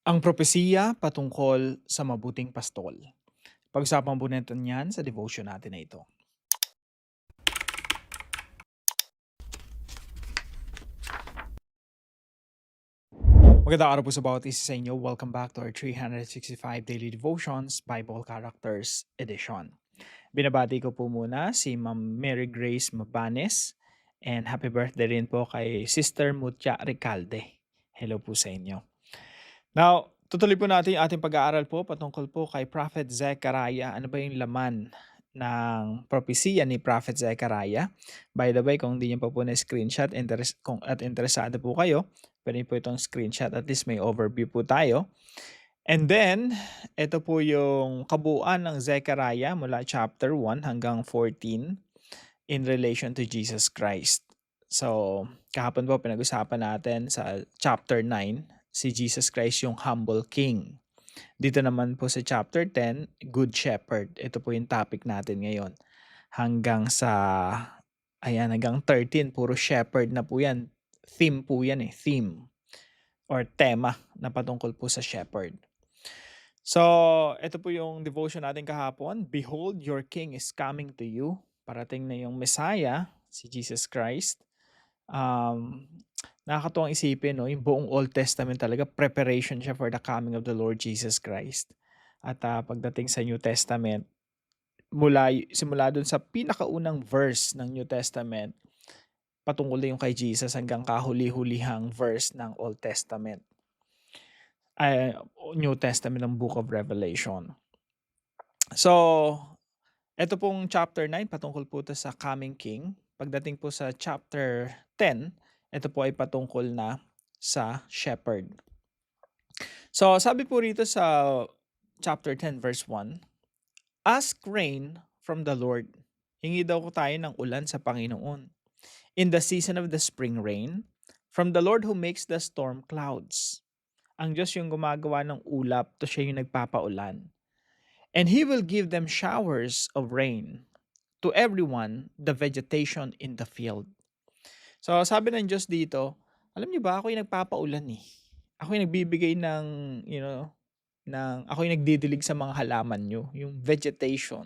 Ang propesiya patungkol sa mabuting pastol. Pag-usapan po natin yan sa devotion natin na ito. Magandang araw po sa bawat isa sa inyo. Welcome back to our 365 Daily Devotions Bible Characters Edition. Binabati ko po muna si Ma'am Mary Grace Mabanes and happy birthday rin po kay Sister Mutia Recalde. Hello po sa inyo. Now, tutuloy po natin yung ating pag-aaral po patungkol po kay Prophet Zechariah. Ano ba yung laman ng propesiya ni Prophet Zechariah? By the way, kung hindi niyo pa po na-screenshot at interesado po kayo, pwede po itong screenshot. At least may overview po tayo. And then, ito po yung kabuuan ng Zechariah mula chapter 1 hanggang 14 in relation to Jesus Christ. So, kahapon po pinag-usapan natin sa chapter 9, si Jesus Christ yung humble king. Dito naman po sa chapter 10, Good Shepherd. Ito po yung topic natin ngayon. Hanggang 13, puro shepherd na po yan. Theme po yan theme or tema na patungkol po sa shepherd. So, ito po yung devotion natin kahapon. Behold, your king is coming to you. Parating na yung Messiah, si Jesus Christ. Um, Nakakatuwang isipin, no? Yung buong Old Testament talaga, preparation siya for the coming of the Lord Jesus Christ. At pagdating sa New Testament, simula dun sa pinakaunang verse ng New Testament, patungkol na yung kay Jesus hanggang kahuli-hulihang verse ng Old Testament. New Testament ng Book of Revelation. So, eto pong chapter 9, patungkol po ito sa coming king. Pagdating po sa chapter 10, ito po ay patungkol na sa shepherd. So, sabi po rito sa chapter 10 verse 1, ask rain from the Lord. Hingi daw ko tayo ng ulan sa Panginoon. In the season of the spring rain, from the Lord who makes the storm clouds. Ang Diyos yung gumagawa ng ulap, to siya yung nagpapaulan. And He will give them showers of rain to everyone, the vegetation in the field. So sabi ng Diyos dito, alam niyo ba ako yung nagpapaulan eh. Ako yung nagbibigay ng, ako yung nagdidilig sa mga halaman nyo, yung vegetation.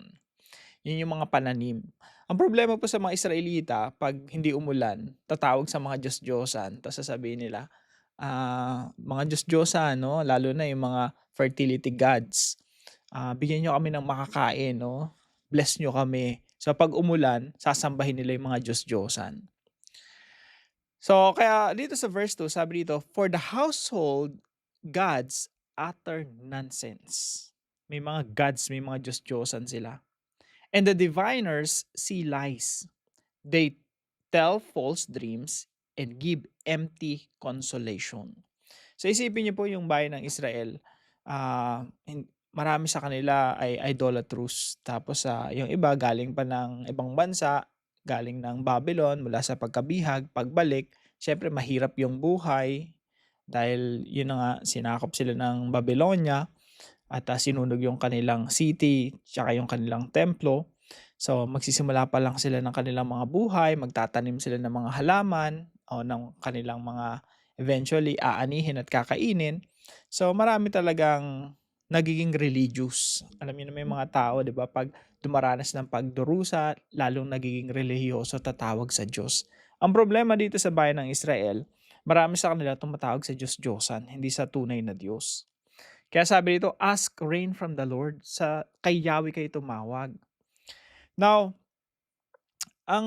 Yun yung mga pananim. Ang problema po sa mga Israelita, pag hindi umulan, tatawag sa mga Diyos-Diyosan, tapos sasabihin nila, mga Diyos-Diyosan, no? Lalo na yung mga fertility gods, bigyan nyo kami ng makakain, no? Bless nyo kami. So pag umulan, sasambahin nila yung mga Diyos-Diyosan. So kaya dito sa verse 2, sabi dito, for the household gods utter nonsense. May mga gods, may mga Diyos-Diyosan sila. And the diviners see lies. They tell false dreams and give empty consolation. So isipin niyo po yung bayan ng Israel, marami sa kanila ay idolatrous. Tapos yung iba galing pa ng ibang bansa, galing ng Babylon mula sa pagkabihag, pagbalik, syempre mahirap yung buhay dahil yun na nga sinakop sila ng Babylonia at sinunog yung kanilang city tsaka yung kanilang templo. So magsisimula pa lang sila ng kanilang mga buhay, magtatanim sila ng mga halaman o ng kanilang mga eventually aanihin at kakainin. So marami talagang nagiging religious. Alam niyo na may mga tao, 'di ba, pag dumaranas ng pagdurusa, lalong nagiging relihiyoso, tatawag sa Diyos. Ang problema dito sa bayan ng Israel, marami sa kanila tumatawag sa Diyos-Diyosan, hindi sa tunay na Diyos. Kaya sabi dito, ask rain from the Lord, kay Yahweh kayo tumawag. Now, ang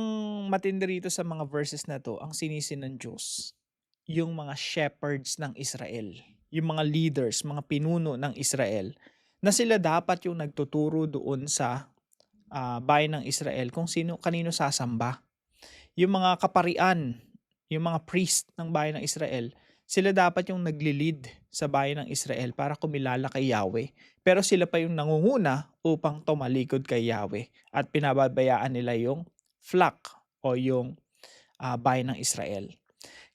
matindi rito sa mga verses na to, ang sinisin ng Diyos, yung mga shepherds ng Israel, yung mga leaders, mga pinuno ng Israel, na sila dapat yung nagtuturo doon sa bayan ng Israel kung kanino sasamba. Yung mga kaparian, yung mga priest ng bayan ng Israel, sila dapat yung nagli-lead sa bayan ng Israel para kumilala kay Yahweh. Pero sila pa yung nangunguna upang tumalikod kay Yahweh at pinababayaan nila yung flock o yung bayan ng Israel.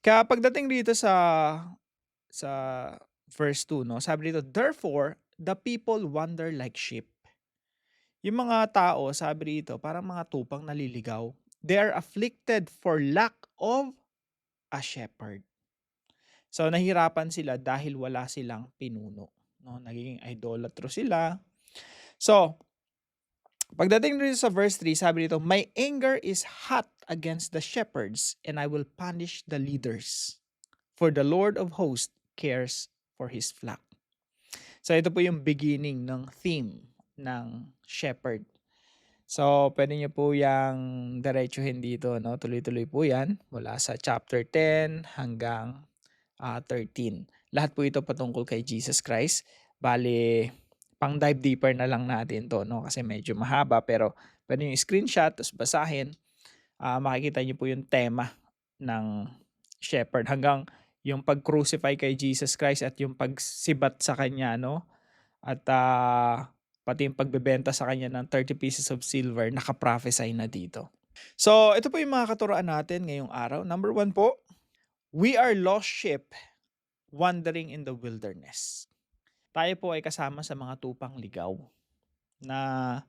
Kaya pagdating dito sa verse 2, no, sabi dito, therefore, the people wander like sheep. Yung mga tao, sabi dito, parang mga tupang naliligaw. They are afflicted for lack of a shepherd. So, nahirapan sila dahil wala silang pinuno, 'no? Nagiging idolatro sila. So, pagdating dito sa verse 3, sabi dito, "My anger is hot against the shepherds, and I will punish the leaders. For the Lord of hosts cares for his flock." So, ito po yung beginning ng theme ng shepherd. So, pwede niyo po yang diretsuhin dito, 'no? Tuloy-tuloy po 'yan mula sa chapter 10 hanggang 13. Lahat po ito patungkol kay Jesus Christ. Bale, pang-dive deeper na lang natin 'to, 'no, kasi medyo mahaba, pero puwede niyong screenshot ta's basahin. Makikita niyo po yung tema ng shepherd hanggang yung pag-crucify kay Jesus Christ at yung pagsibat sa kanya, 'no, at, pati yung pagbebenta sa kanya ng 30 pieces of silver, naka-prophesy na dito. So, ito po yung mga katuroan natin ngayong araw. Number 1 po, we are lost sheep wandering in the wilderness. Tayo po ay kasama sa mga tupang ligaw na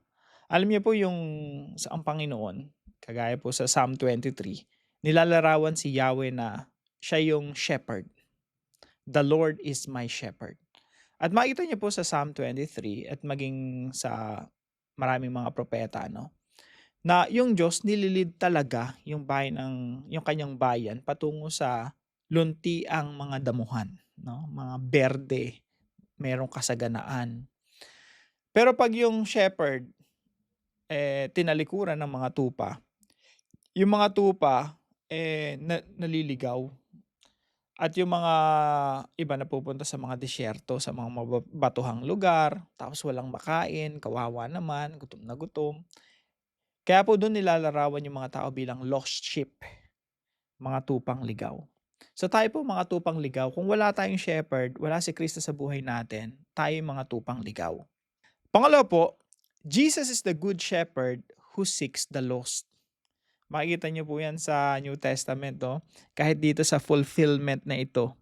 alam niyo po yung sa ang Panginoon, kagaya po sa Psalm 23, nilalarawan si Yahweh na siya yung shepherd. The Lord is my shepherd. At makita niyo po sa Psalm 23 at maging sa maraming mga propeta, no, na yung Diyos nililid talaga yung bayan yung kanyang bayan patungo sa luntiang mga damuhan, 'no, mga berde, merong kasaganaan. Pero 'pag yung shepherd, tinalikuran ng mga tupa, yung mga tupa, naliligaw at yung mga iba napupunta sa mga disyerto, sa mga batuhang lugar, tapos walang makain, kawawa naman, gutom na gutom. Kaya po dun nilalarawan yung mga tao bilang lost sheep, mga tupang ligaw. So tayo po mga tupang ligaw, kung wala tayong shepherd, wala si Kristo sa buhay natin, tayo yung mga tupang ligaw. Pangalawa po, Jesus is the good shepherd who seeks the lost. Makikita niyo po yan sa New Testament, no? Kahit dito sa fulfillment na ito,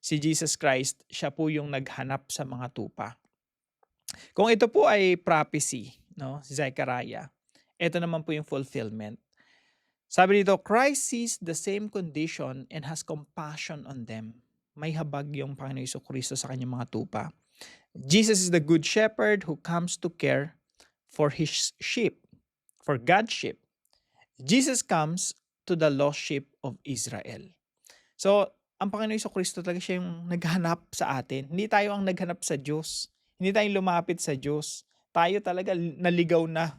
si Jesus Christ, siya po yung naghanap sa mga tupa. Kung ito po ay prophecy, no, Zechariah, ito naman po yung fulfillment. Sabi dito, Christ sees the same condition and has compassion on them. May habag yung Panginoon Jesucristo sa kanyang mga tupa. Jesus is the good shepherd who comes to care for his sheep, for God's sheep. Jesus comes to the lost sheep of Israel. So, ang Panginoon Jesucristo talaga siya yung naghanap sa atin. Hindi tayo ang naghanap sa Diyos. Hindi tayo lumapit sa Diyos. Tayo talaga naligaw na.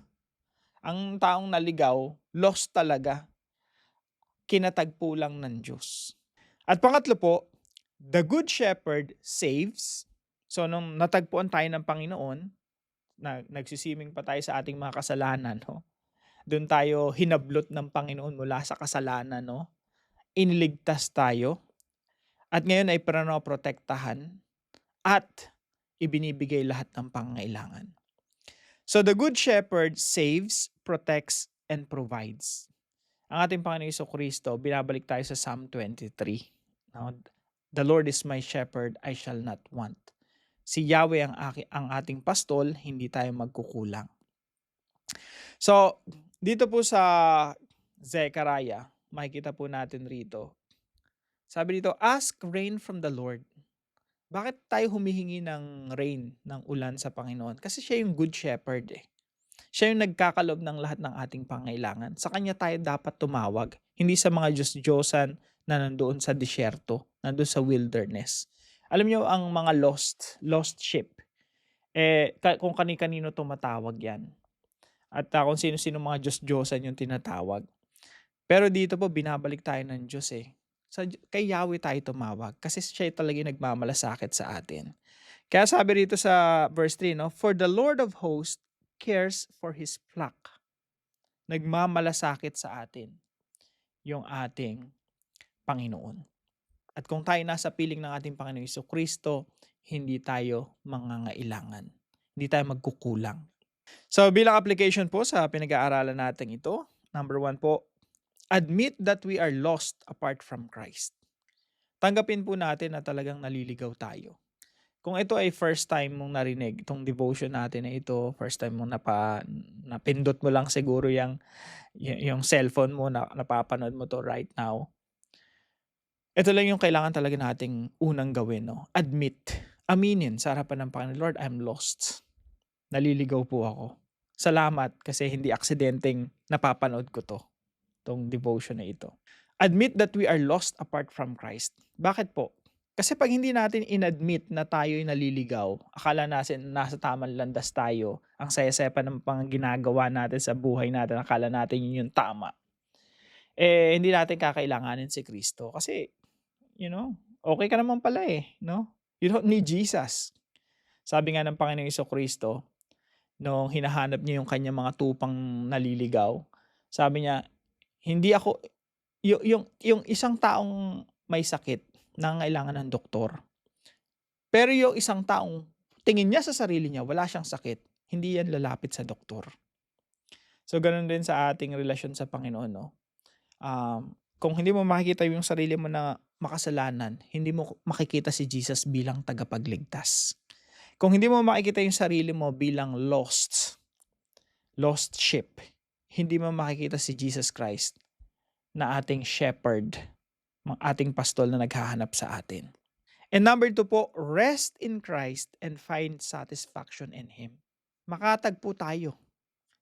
Ang taong naligaw, lost talaga. Kinatagpo lang ng Diyos. At pangatlo po, the good shepherd saves. So, nung natagpuan tayo ng Panginoon, nagsisiming pa tayo sa ating mga kasalanan, no? Doon tayo hinablot ng Panginoon mula sa kasalanan, no? Iniligtas tayo. At ngayon ay pranoprotektahan at ibinibigay lahat ng pangangailangan. So the good shepherd saves, protects, and provides. Ang ating Panginoon Jesucristo, binabalik tayo sa Psalm 23. No? The Lord is my shepherd, I shall not want. Si Yahweh ang ating pastol, hindi tayo magkukulang. So, dito po sa Zechariah, makikita po natin rito. Sabi dito, ask rain from the Lord. Bakit tayo humihingi ng rain, ng ulan sa Panginoon? Kasi siya yung good shepherd eh. Siya yung nagkakalob ng lahat ng ating pangailangan. Sa kanya tayo dapat tumawag. Hindi sa mga Diyos-Diyosan na nandoon sa disyerto, nandoon sa wilderness. Alam niyo ang mga lost sheep, kung kani-kanino tumatawag yan. At kung sino-sino mga Diyos-Diyosan yung tinatawag. Pero dito po, binabalik tayo ng Diyos eh. Kay Yahweh tayo tumawag kasi siya talaga yung nagmamalasakit sa atin. Kaya sabi rito sa verse 3, no, for the Lord of hosts cares for his flock. Nagmamalasakit sa atin yung ating Panginoon. At kung tayo nasa piling ng ating Panginoon Jesucristo, hindi tayo mangangailangan. Hindi tayo magkukulang. So bilang application po sa pinag-aaralan natin ito, number 1 po, admit that we are lost apart from Christ. Tanggapin po natin na talagang naliligaw tayo. Kung ito ay first time mong narinig, itong devotion natin na ito, first time mong napindot mo lang siguro yung cellphone mo na napapanood mo to right now. Ito lang yung kailangan talaga nating unang gawin 'no, aminin sa harapan ng Panginoon, "Lord, I'm lost. Naliligaw po ako. Salamat kasi hindi aksidenteng napapanood ko 'tong devotion na ito." Admit that we are lost apart from Christ. Bakit po? Kasi 'pag hindi natin inadmit na tayo'y naliligaw, akala natin nasa tamang landas tayo, ang saya-saya pa ng mga ginagawa natin sa buhay natin, akala natin yun yung tama, hindi natin kakailanganin si Kristo kasi, okey ka naman pala, 'no? You don't need Jesus. Sabi nga ng Panginoong Kristo nung hinahanap niya yung kanyang mga tupang naliligaw, sabi niya, "Hindi ako." Yung isang taong may sakit nangangailangan ng doktor, pero yung isang taong tingin niya sa sarili niya wala siyang sakit, hindi yan lalapit sa doktor. So, gano'n din sa ating relasyon sa Panginoon 'no. Kung hindi mo makikita yung sarili mo na makasalanan, hindi mo makikita si Jesus bilang tagapagligtas. Kung hindi mo makikita yung sarili mo bilang lost sheep, hindi mo makikita si Jesus Christ na ating shepherd, ating pastol na naghahanap sa atin. And number 2 po, rest in Christ and find satisfaction in Him. Makatagpo tayo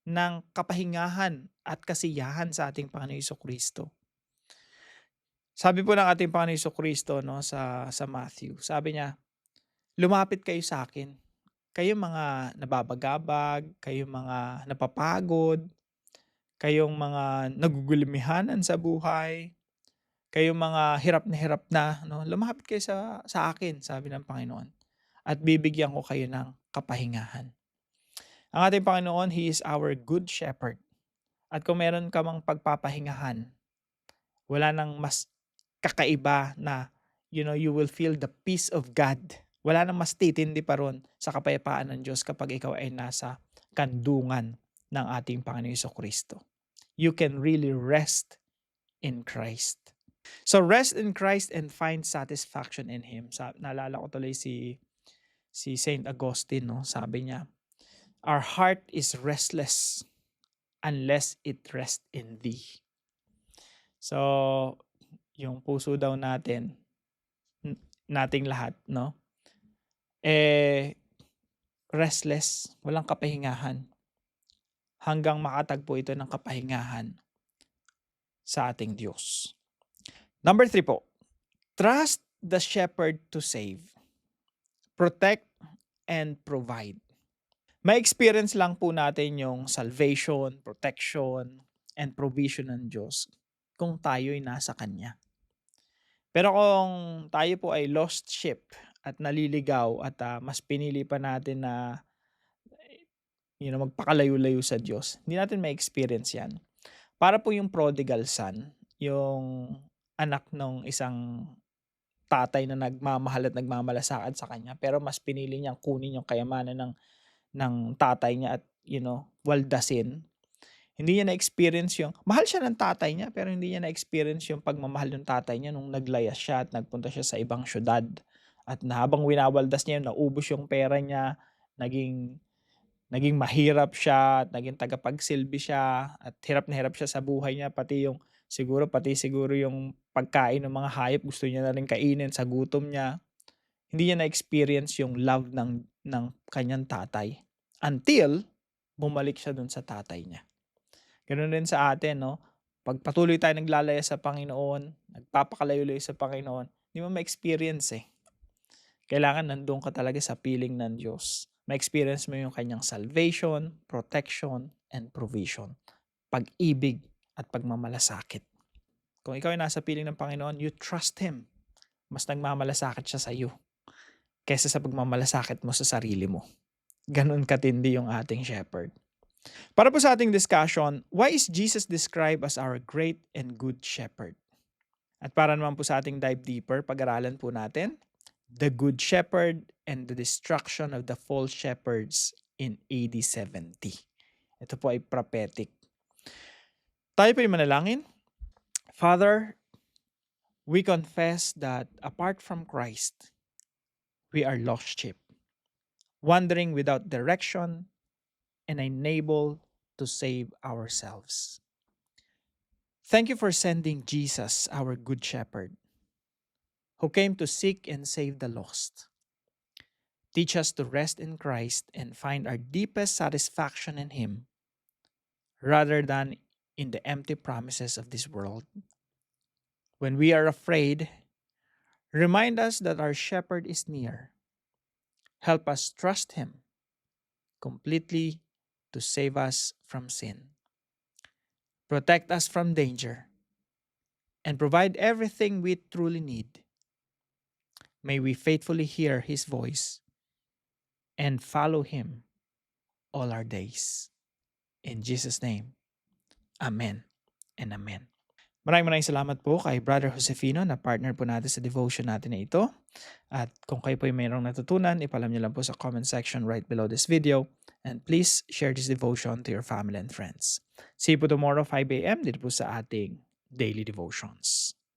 ng kapahingahan at kasiyahan sa ating Panginoong Kristo. Sabi po ng ating Panginoong Kristo 'no, sa Matthew, sabi niya, "Lumapit kayo sa akin, kayong mga nababagabag, kayong mga napapagod, kayong mga nagugulmihanan sa buhay, kayong mga hirap na 'no, lumapit kayo sa akin," sabi ng Panginoon, "at bibigyan ko kayo ng kapahingahan." Ang ating Panginoon, He is our good shepherd. At kung meron ka mang pagpapahingahan, wala nang mas kakaiba na, you will feel the peace of God. Wala nang mas titindi pa ron sa kapayapaan ng Diyos kapag ikaw ay nasa kandungan ng ating Panginoong Kristo. You can really rest in Christ. So rest in Christ and find satisfaction in Him. Naalala ko tuloy si Saint Augustine, no? Sabi niya, "Our heart is restless unless it rests in Thee." So, yung puso daw natin, nating lahat, no? Restless, walang kapahingahan hanggang makatagpo ito ng kapahingahan sa ating Diyos. Number 3 po, trust the shepherd to save, protect, and provide. May experience lang po natin yung salvation, protection, and provision ng Diyos kung tayo'y nasa Kanya. Pero kung tayo po ay lost sheep at naliligaw at mas pinili pa natin na magpakalayo-layo sa Diyos, hindi natin ma-experience yan. Para po yung prodigal son, yung anak ng isang tatay na nagmamahal at nagmamalasakad sa kanya, pero mas pinili niyang kunin yung kayamanan ng tatay niya at waldasin. Hindi niya na-experience yung mahal siya ng tatay niya, pero hindi niya na-experience yung pagmamahal ng tatay niya nung naglayas siya at nagpunta siya sa ibang syudad. At habang winawaldas niya, naubos yung pera niya, naging mahirap siya, at naging tagapagsilbi siya, at hirap na hirap siya sa buhay niya, pati siguro yung pagkain ng mga hayop gusto niya na rin kainin sa gutom niya. Hindi niya na-experience yung love ng kanyang tatay until bumalik siya dun sa tatay niya. Ganoon din sa atin, no? Pag patuloy tayo naglalaya sa Panginoon, nagpapakalayo-layo sa Panginoon, hindi mo ma-experience eh. Kailangan nandun ka talaga sa piling ng Diyos. Ma-experience mo yung kanyang salvation, protection, and provision. Pag-ibig at pagmamalasakit. Kung ikaw ay nasa piling ng Panginoon, you trust Him. Mas nagmamalasakit siya sa iyo kaysa sa pagmamalasakit mo sa sarili mo. Ganun katindi yung ating shepherd. Para po sa ating discussion, why is Jesus described as our great and good shepherd? At para naman po sa ating dive deeper, pag-aralan po natin, the good shepherd and the destruction of the false shepherds in AD 70. Ito po ay prophetic. Tayo po ay manalangin. Father, we confess that apart from Christ, we are lost sheep, wandering without direction and unable to save ourselves. Thank you for sending Jesus, our good shepherd, who came to seek and save the lost. Teach us to rest in Christ and find our deepest satisfaction in Him rather than in the empty promises of this world. When we are afraid, remind us that our shepherd is near. Help us trust Him completely to save us from sin. Protect us from danger and provide everything we truly need. May we faithfully hear His voice and follow Him all our days. In Jesus' name, Amen and Amen. Maraming salamat po kay Brother Josefino na partner po natin sa devotion natin na ito. At kung kayo po ay mayroong natutunan, ipalam niyo lang po sa comment section right below this video. And please share this devotion to your family and friends. See you po tomorrow 5 a.m. dito po sa ating daily devotions.